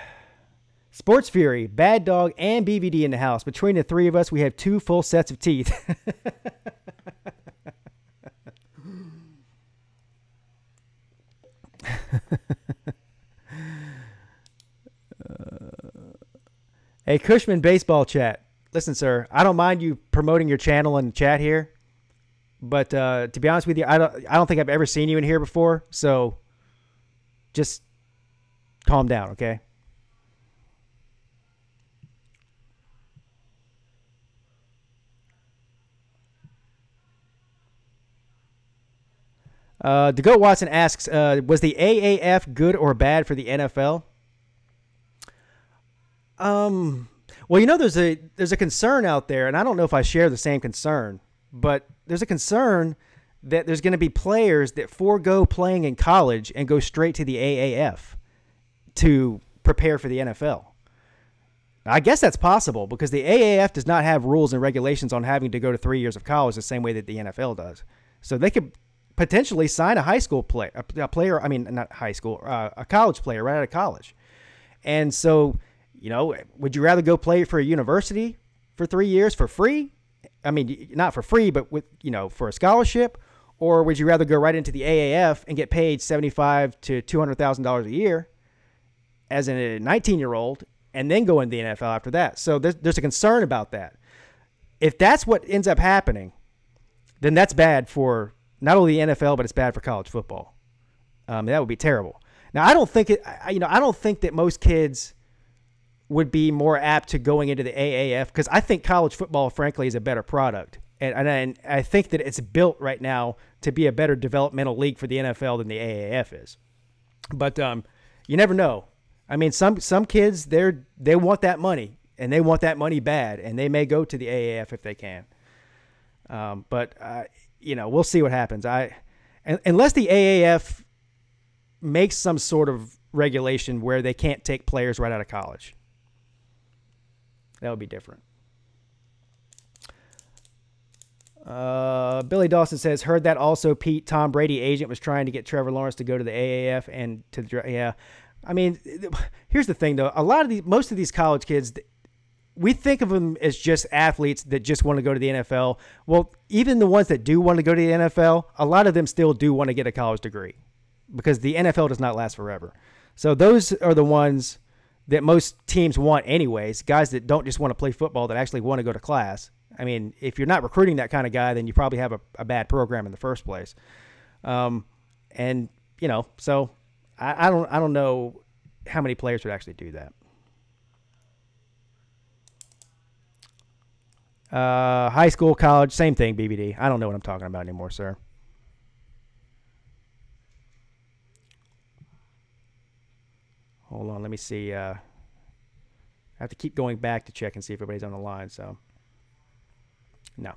Sports Fury, Bad Dog, and BVD in the house. Between the three of us, we have 2 full sets of teeth. Hey, Cushman Baseball Chat. Listen, sir, I don't mind you promoting your channel in the chat here, but to be honest with you, I don't think I've ever seen you in here before, so just calm down, okay? DeGoat Watson asks, was the AAF good or bad for the NFL? Well, you know, there's a concern out there, and I don't know if I share the same concern, but there's a concern that there's going to be players that forego playing in college and go straight to the AAF to prepare for the NFL. I guess that's possible because the AAF does not have rules and regulations on having to go to 3 years of college the same way that the NFL does. So they could potentially sign a high school player, not high school, a college player right out of college. And so, you know, would you rather go play for a university for 3 years for free? I mean, not for free, but with, you know, for a scholarship, or would you rather go right into the AAF and get paid $75,000 to $200,000 a year as a 19-year-old and then go into the NFL after that? So there's a concern about that. If that's what ends up happening, then that's bad for not only the NFL, but it's bad for college football. That would be terrible. Now, I don't think that most kids would be more apt to going into the AAF because I think college football, frankly, is a better product. And I think that it's built right now to be a better developmental league for the NFL than the AAF is. But you never know. I mean, some kids, they want that money, and they want that money bad, and they may go to the AAF if they can. But you know, we'll see what happens. Unless the AAF makes some sort of regulation where they can't take players right out of college. That would be different. Billy Dawson says, heard that also, Pete, Tom Brady agent was trying to get Trevor Lawrence to go to the AAF and to the, yeah. I mean, here's the thing though. Most of these college kids, we think of them as just athletes that just want to go to the NFL. Well, even the ones that do want to go to the NFL, a lot of them still do want to get a college degree because the NFL does not last forever. So those are the ones that most teams want anyways, guys that don't just want to play football, that actually want to go to class. I mean, if you're not recruiting that kind of guy, then you probably have a bad program in the first place. And, you know, so I don't know how many players would actually do that. High school, college, same thing, BBD. I don't know what I'm talking about anymore, sir. Hold on, let me see. I have to keep going back to check and see if everybody's on the line, so. No.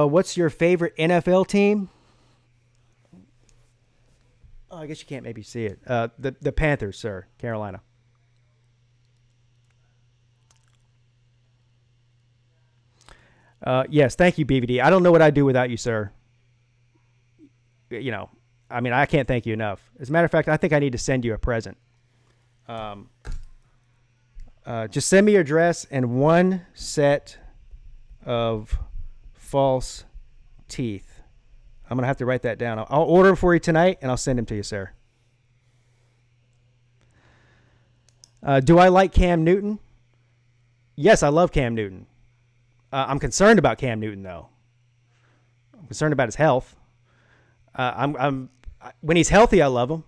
What's your favorite NFL team? Oh, I guess you can't maybe see it. The Panthers, sir. Carolina. Yes, thank you, BVD. I don't know what I'd do without you, sir. You know, I mean, I can't thank you enough. As a matter of fact, I think I need to send you a present. Just send me your address and one set of false teeth. I'm going to have to write that down. I'll order them for you tonight, and I'll send them to you, sir. Do I like Cam Newton? Yes, I love Cam Newton. I'm concerned about Cam Newton, though. I'm concerned about his health. When he's healthy, I love him.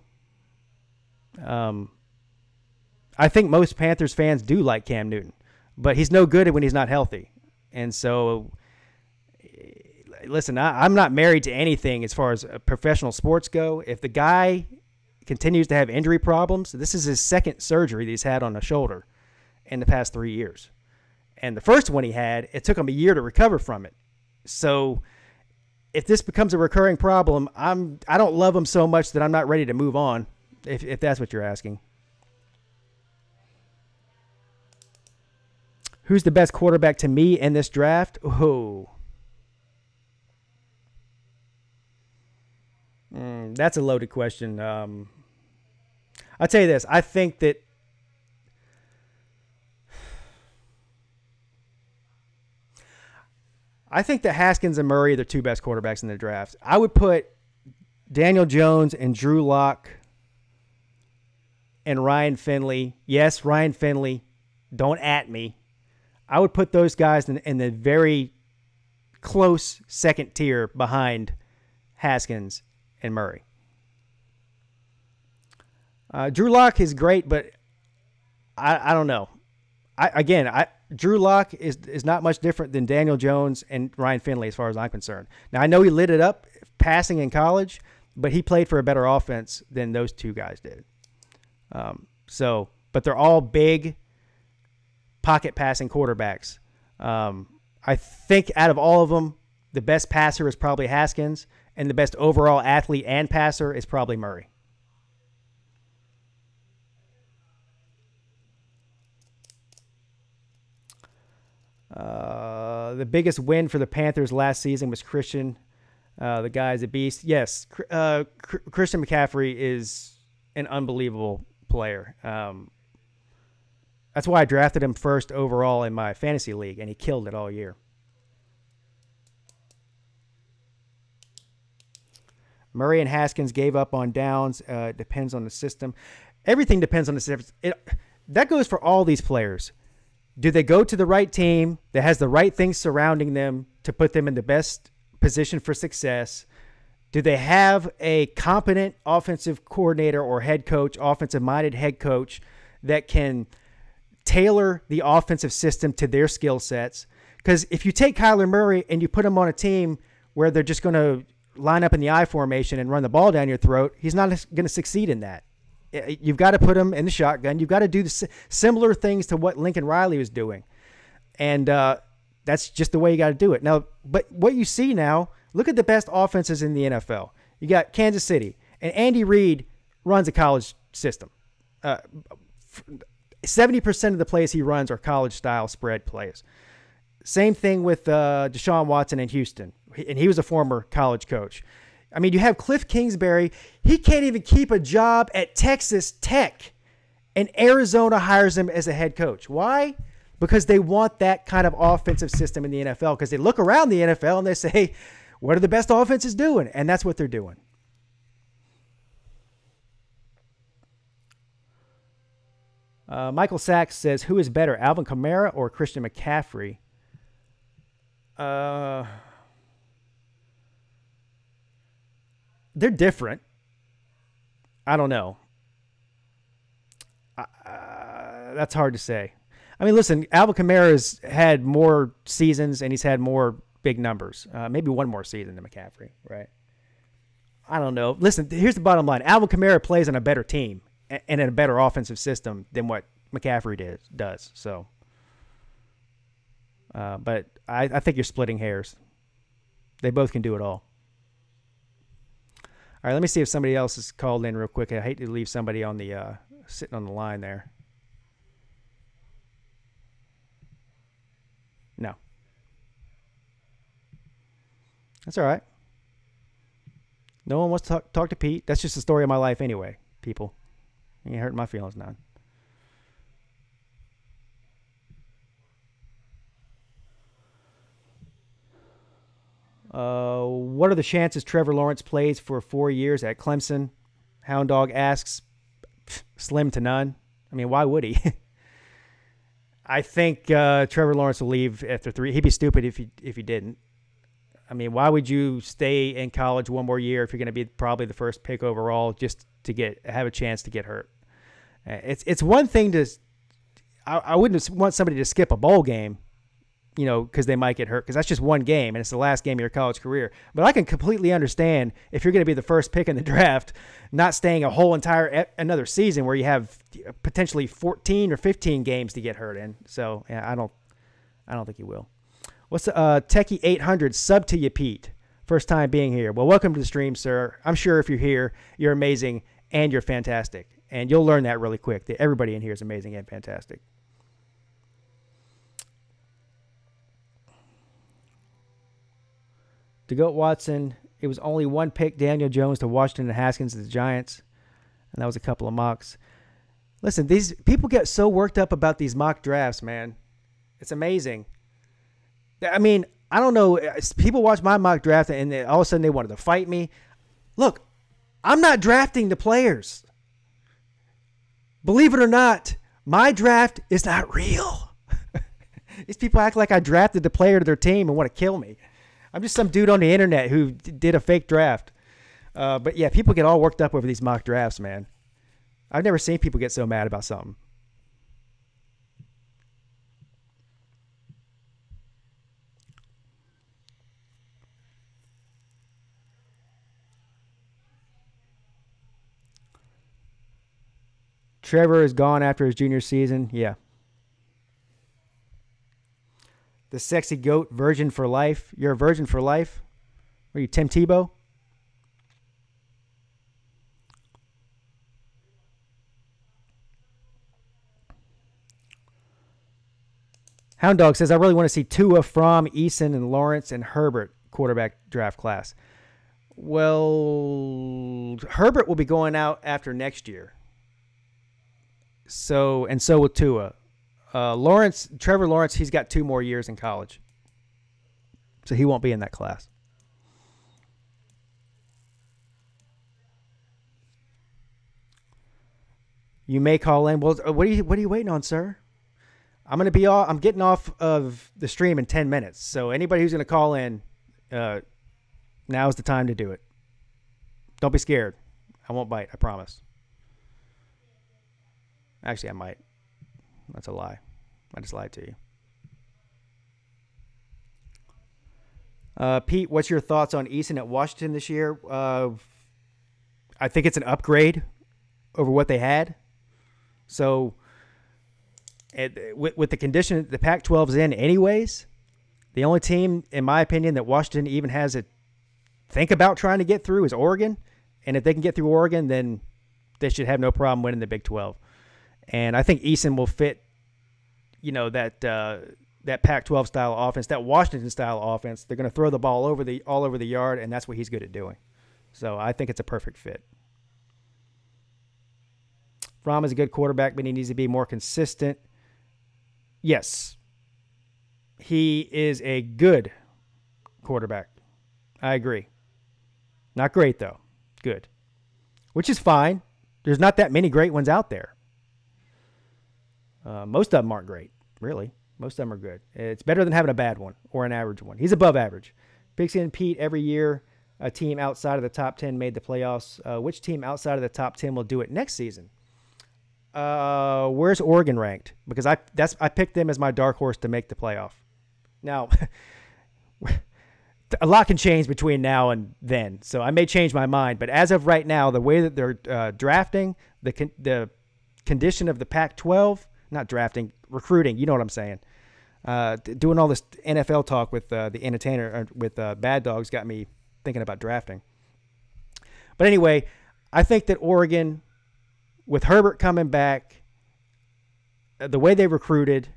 I think most Panthers fans do like Cam Newton, but he's no good when he's not healthy. And so, listen, I'm not married to anything as far as professional sports go. If the guy continues to have injury problems. This is his second surgery that he's had on the shoulder in the past 3 years. And the first one he had, it took him a year to recover from it. So if this becomes a recurring problem, I don't love him so much that I'm not ready to move on, if that's what you're asking. Who's the best quarterback to me in this draft? Oh. That's a loaded question. I'll tell you this. I think that Haskins and Murray are the two best quarterbacks in the draft. I would put Daniel Jones and Drew Lock and Ryan Finley. Yes, Ryan Finley. Don't at me. I would put those guys in the very close second tier behind Haskins and Murray. Drew Lock is great, but I don't know. Drew Lock is not much different than Daniel Jones and Ryan Finley as far as I'm concerned. Now, I know he lit it up passing in college, but he played for a better offense than those two guys did. But they're all big pocket passing quarterbacks. I think out of all of them, the best passer is probably Haskins, and the best overall athlete and passer is probably Murray. The biggest win for the Panthers last season was Christian. The guy's a beast. Yes, Christian McCaffrey is an unbelievable player. That's why I drafted him first overall in my fantasy league, and he killed it all year. Murray and Haskins gave up on downs. Depends on the system. Everything depends on the system. That goes for all these players. Do they go to the right team that has the right things surrounding them to put them in the best position for success? Do they have a competent offensive coordinator or head coach, offensive-minded head coach that can tailor the offensive system to their skill sets? Because if you take Kyler Murray and you put him on a team where they're just going to line up in the I formation and run the ball down your throat, he's not going to succeed in that. You've got to put him in the shotgun. You've got to do the similar things to what Lincoln Riley was doing. And that's just the way you got to do it. Now, but what you see now, look at the best offenses in the NFL. You got Kansas City, and Andy Reid runs a college system. 70% of the plays he runs are college-style spread plays. Same thing with Deshaun Watson in Houston, and he was a former college coach. I mean, you have Cliff Kingsbury. He can't even keep a job at Texas Tech, and Arizona hires him as a head coach. Why? Because they want that kind of offensive system in the NFL, because they look around the NFL and they say, what are the best offenses doing? And that's what they're doing. Michael Sachs says, who is better, Alvin Kamara or Christian McCaffrey? They're different. I don't know. That's hard to say. I mean, listen, Alvin Kamara's had more seasons and he's had more big numbers. Maybe one more season than McCaffrey, right? I don't know. Listen, here's the bottom line. Alvin Kamara plays on a better team and in a better offensive system than what McCaffrey does. So, but I think you're splitting hairs. They both can do it all. All right, let me see if somebody else is called in real quick. I hate to leave somebody on the sitting on the line there. No. That's all right. No one wants to talk to Pete. That's just the story of my life anyway, people. You ain't hurting my feelings none. What are the chances Trevor Lawrence plays for 4 years at Clemson? Hound Dog asks. Slim to none. I mean, why would he? I think Trevor Lawrence will leave after 3. He'd be stupid if he didn't. I mean, why would you stay in college one more year if you're going to be probably the first pick overall just to have a chance to get hurt? It's one thing to – I wouldn't want somebody to skip a bowl game, because they might get hurt, because that's just one game and it's the last game of your college career. But I can completely understand if you're going to be the first pick in the draft, not staying a whole entire another season where you have potentially 14 or 15 games to get hurt in. So yeah, I don't think you will. What's Techie 800 sub to you, Pete? First time being here. Well, welcome to the stream, sir. I'm sure if you're here, you're amazing and you're fantastic, and you'll learn that really quick. That everybody in here is amazing and fantastic. To go Watson, it was only one pick, Daniel Jones to Washington and Haskins to the Giants, and that was a couple of mocks. Listen, these people get so worked up about these mock drafts, man. It's amazing. I mean, I don't know. People watch my mock draft, and all of a sudden they wanted to fight me. Look, I'm not drafting the players. Believe it or not, my draft is not real. These people act like I drafted the player to their team and want to kill me. I'm just some dude on the internet who did a fake draft. But yeah, people get all worked up over these mock drafts, man. I've never seen people get so mad about something. Trevor is gone after his junior season. Yeah. The sexy goat, virgin for life. You're a virgin for life? Are you Tim Tebow? Hound Dog says, I really want to see Tua, Fromm, Eason, and Lawrence and Herbert quarterback draft class. Well, Herbert will be going out after next year. So will Tua. Trevor Lawrence, he's got 2 more years in college. So he won't be in that class. You may call in. Well, what are you waiting on, sir? I'm getting off of the stream in 10 minutes. So anybody who's going to call in, now's the time to do it. Don't be scared. I won't bite, I promise. Actually, I might. That's a lie. I just lied to you. Pete, what's your thoughts on Eason at Washington this year? I think it's an upgrade over what they had. So, with the condition the Pac-12's in anyways, the only team, in my opinion, that Washington even has to think about trying to get through is Oregon. And if they can get through Oregon, then they should have no problem winning the Big 12. And I think Eason will fit, that Pac-12 style offense, that Washington style offense. They're going to throw the ball all over the yard, and that's what he's good at doing. So I think it's a perfect fit. Fromm is a good quarterback, but he needs to be more consistent. Yes, he is a good quarterback. I agree. Not great, though. Good. Which is fine. There's not that many great ones out there. Most of them aren't great, really. Most of them are good. It's better than having a bad one or an average one. He's above average. Pigskin Pete, every year a team outside of the top 10 made the playoffs. Which team outside of the top 10 will do it next season? Where's Oregon ranked? Because I picked them as my dark horse to make the playoff. Now, a lot can change between now and then, so I may change my mind. But as of right now, the way that they're drafting, the condition of the Pac-12, not drafting, recruiting, you know what I'm saying. Doing all this NFL talk with the entertainer, with Bad Dogs, got me thinking about drafting. But anyway, I think that Oregon, with Herbert coming back, the way they recruited,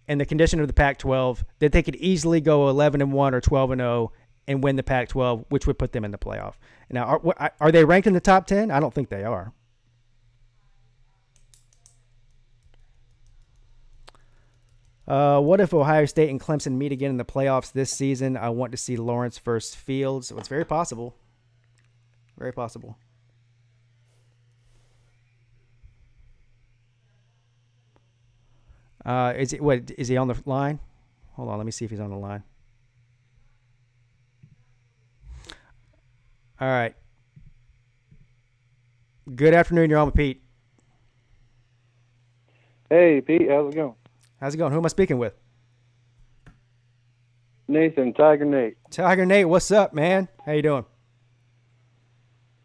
and the condition of the Pac-12, that they could easily go 11-1 or 12-0 and win the Pac-12, which would put them in the playoff. Now, are they ranked in the top 10? I don't think they are. What if Ohio State and Clemson meet again in the playoffs this season? I want to see Lawrence versus Fields. Well, it's very possible. Very possible. Is he on the line? Hold on, let me see if he's on the line. All right. Good afternoon. You're on with Pete. Hey, Pete. How's it going? How's it going? Who am I speaking with? Nathan, Tiger Nate. Tiger Nate, what's up, man? How you doing?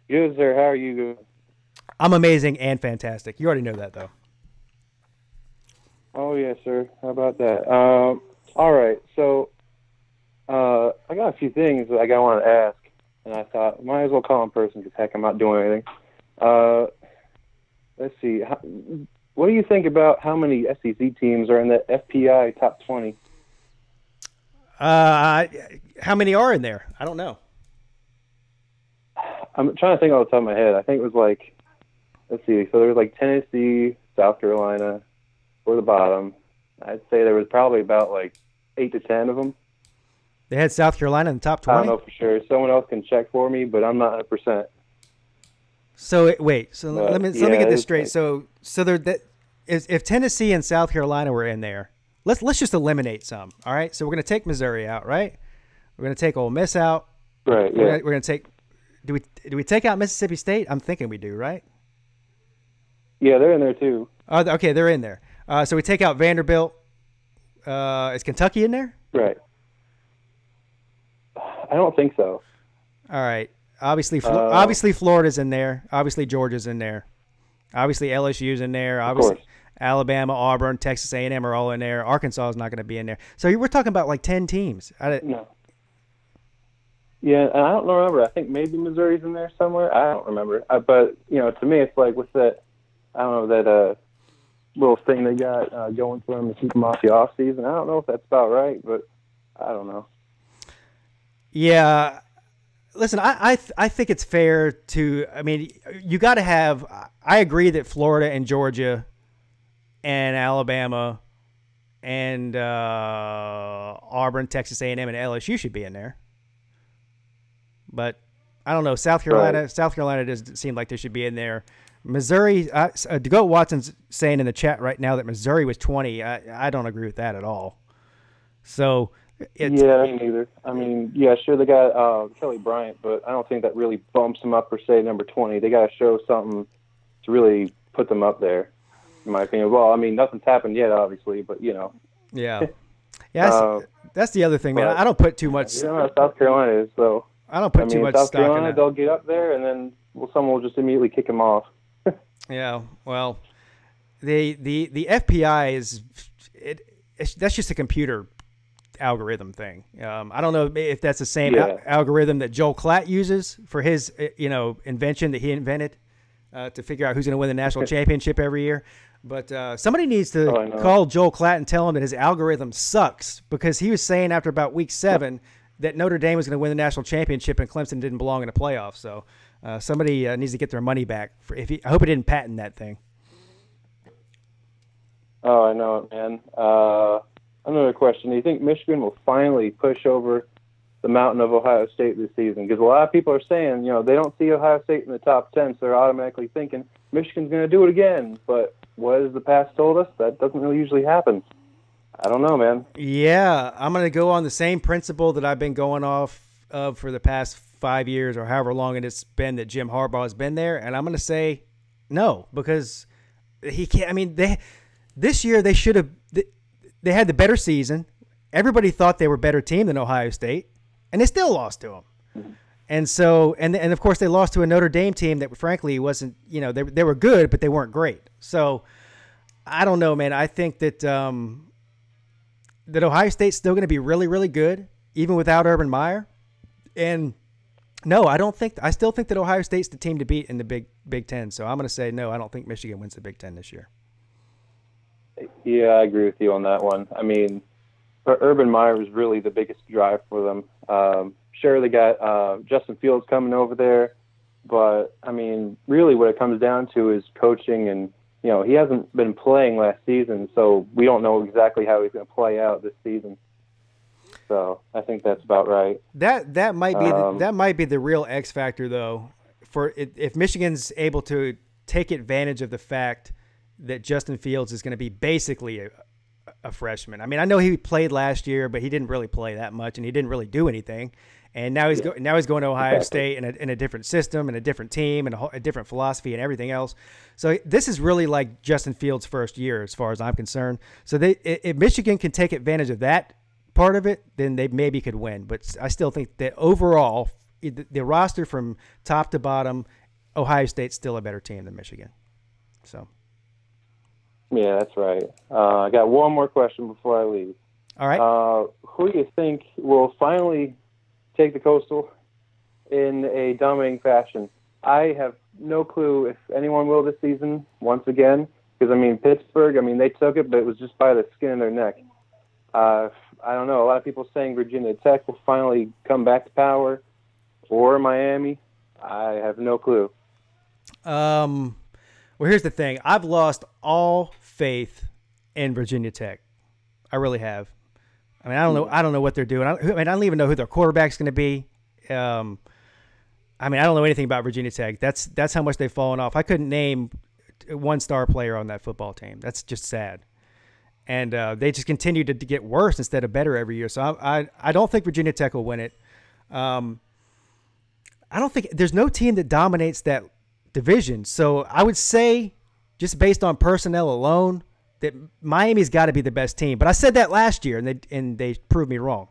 Good, sir. How are you doing? I'm amazing and fantastic. You already know that, though. Oh, yes, sir. How about that? All right. So I got a few things that I wanted to ask, and I thought might as well call in person because, heck, I'm not doing anything. Let's see. What do you think about how many SEC teams are in the FPI top 20? How many are in there? I don't know. I'm trying to think off the top of my head. I think it was like, let's see. So there was like Tennessee, South Carolina for the bottom. I'd say there was probably about like 8 to 10 of them. They had South Carolina in the top 20? I don't know for sure. Someone else can check for me, but I'm not 100%. So wait. So but, let me get this straight. Like, so there if Tennessee and South Carolina were in there, let's just eliminate some. All right. So we're going to take Missouri out, right? We're going to take Ole Miss out. Right. Yeah. We're going to take. Do we take out Mississippi State? I'm thinking we do, right? Yeah, they're in there too. Oh, okay, they're in there. So we take out Vanderbilt. Is Kentucky in there? Right. I don't think so. All right. Obviously Florida's in there. Obviously Georgia's in there. Obviously LSU's in there. Obviously Alabama, Auburn, Texas A&M are all in there. Arkansas is not going to be in there. So we're talking about like 10 teams. No. Yeah, and I don't remember. I think maybe Missouri's in there somewhere. I don't remember. But, to me, it's like with that, I don't know, that little thing they got going for them to keep them off the off season. I don't know if that's about right, but I don't know. Yeah. Listen, I think it's fair to, you got to have, I agree that Florida and Georgia and Alabama and Auburn, Texas A&M, and LSU should be in there. But I don't know. South Carolina doesn't seem like they should be in there. Missouri, DeGoat Watson's saying in the chat right now that Missouri was 20. I don't agree with that at all. So, me neither. Sure, they got Kelly Bryant, but I don't think that really bumps them up per se number 20. They got to show something to really put them up there, in my opinion. Well, nothing's happened yet, obviously, but Yeah. Yeah, that's the other thing, man. I don't put too much. South Carolina is, so. I don't put too much South stock in Carolina, that. They'll get up there, and then someone will just immediately kick them off. Yeah, well, the FPI that's just a computer algorithm thing. I don't know if that's the same algorithm that Joel Klatt uses for his invention that he invented to figure out who's going to win the national championship every year. But somebody needs to call Joel Klatt and tell him that his algorithm sucks, because he was saying after about week 7 that Notre Dame was going to win the national championship and Clemson didn't belong in the playoffs. So somebody needs to get their money back. I hope he didn't patent that thing. Oh, I know it, man. Another question. Do you think Michigan will finally push over the mountain of Ohio State this season? Because a lot of people are saying, they don't see Ohio State in the top 10, so they're automatically thinking Michigan's going to do it again. But what has the past told us? That doesn't really usually happen. I don't know, man. Yeah, I'm going to go on the same principle that I've been going off of for the past 5 years or however long it's been that Jim Harbaugh has been there, and I'm going to say no, because he can't. This year they should have. They had the better season. Everybody thought they were a better team than Ohio State, and they still lost to them. Mm-hmm. And so, and of course, they lost to a Notre Dame team that, frankly, wasn't. They were good, but they weren't great. So, I don't know, man. I think that that Ohio State's still going to be really, really good, even without Urban Meyer. And no, I still think that Ohio State's the team to beat in the Big Ten. So I'm going to say no. I don't think Michigan wins the Big Ten this year. Yeah, I agree with you on that one. Urban Meyer was really the biggest drive for them. Sure, they got Justin Fields coming over there, but really what it comes down to is coaching, and he hasn't been playing last season, so we don't know exactly how he's going to play out this season. So I think that's about right. That might be the real X factor, though, for if Michigan's able to take advantage of the fact that Justin Fields is going to be basically a freshman. I know he played last year, but he didn't really play that much, and he didn't really do anything. And now he's going to Ohio State in a different system and a different team and a different philosophy and everything else. So this is really like Justin Fields' first year, as far as I'm concerned. So if Michigan can take advantage of that part of it, then they maybe could win. But I still think that overall, the roster from top to bottom, Ohio State's still a better team than Michigan. So. Yeah, that's right. I got one more question before I leave. All right. Who do you think will finally take the Coastal in a dominating fashion? I have no clue if anyone will this season, once again, because, Pittsburgh, they took it, but it was just by the skin of their neck. I don't know. A lot of people saying Virginia Tech will finally come back to power, or Miami. I have no clue. Well, here's the thing. I've lost all faith in Virginia Tech. I really have. I don't know. I don't know what they're doing. I don't even know who their quarterback's going to be. I don't know anything about Virginia Tech. That's how much they've fallen off. I couldn't name one star player on that football team. That's just sad. And they just continue to get worse instead of better every year. So I don't think Virginia Tech will win it. I don't think there's no team that dominates that division. So I would say, just based on personnel alone, that Miami's got to be the best team. But I said that last year, and they proved me wrong.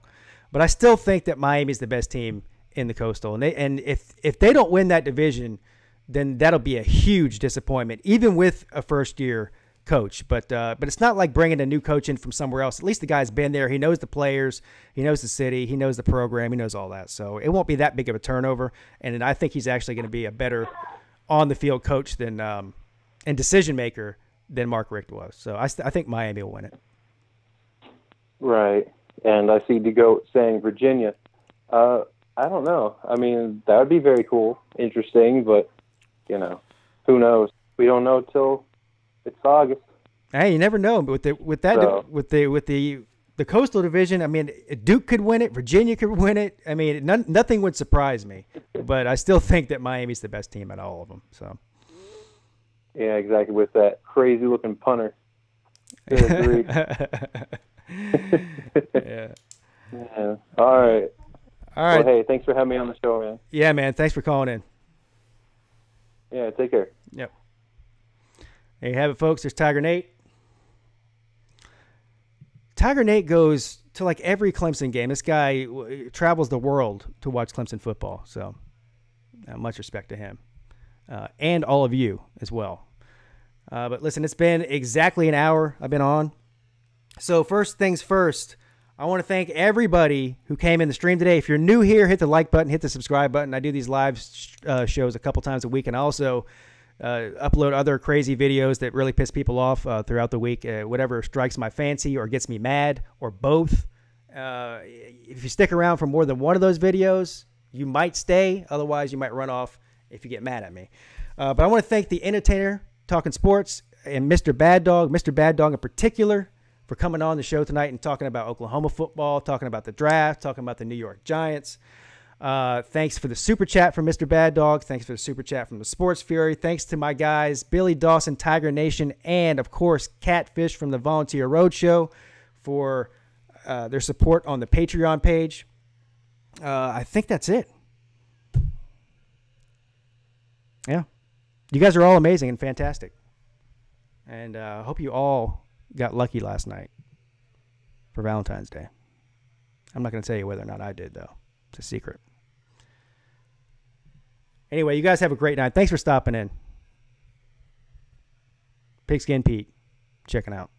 But I still think that Miami's the best team in the Coastal. And if they don't win that division, then that'll be a huge disappointment, even with a first-year coach. But it's not like bringing a new coach in from somewhere else. At least the guy's been there. He knows the players. He knows the city. He knows the program. He knows all that. So it won't be that big of a turnover. And I think he's actually going to be a better on-the-field coach than and decision-maker than Mark Richt was. So I think Miami will win it. Right. And I see DeGoat saying Virginia. I don't know. That would be very cool, interesting, but, who knows? We don't know till it's August. Hey, you never know. But with the Coastal Division, Duke could win it. Virginia could win it. Nothing would surprise me. But I still think that Miami's the best team out of all of them. So. Yeah, exactly. With that crazy-looking punter. Good yeah. Yeah. All right. Well, hey, thanks for having me on the show, man. Yeah, man. Thanks for calling in. Yeah, take care. Yep. There you have it, folks. There's Tiger Nate. Tiger Nate goes to like every Clemson game. This guy travels the world to watch Clemson football. So much respect to him. And all of you as well. But listen, it's been exactly an hour I've been on. So first things first, I want to thank everybody who came in the stream today. If you're new here, hit the like button, hit the subscribe button. I do these live shows a couple times a week, and I also upload other crazy videos that really piss people off throughout the week. Whatever strikes my fancy or gets me mad or both. If you stick around for more than one of those videos, you might stay. Otherwise, you might run off if you get mad at me. But I want to thank the entertainer, Talking Sports, and Mr. Bad Dog in particular, for coming on the show tonight and talking about Oklahoma football, talking about the draft, talking about the New York Giants. Thanks for the super chat from Mr. Bad Dog. Thanks for the super chat from the Sports Fury. Thanks to my guys, Billy Dawson, Tiger Nation, and, of course, Catfish from the Volunteer Roadshow for their support on the Patreon page. I think that's it. Yeah. You guys are all amazing and fantastic. And I hope you all got lucky last night for Valentine's Day. I'm not going to tell you whether or not I did, though. It's a secret. Anyway, you guys have a great night. Thanks for stopping in. Pigskin Pete, checking out.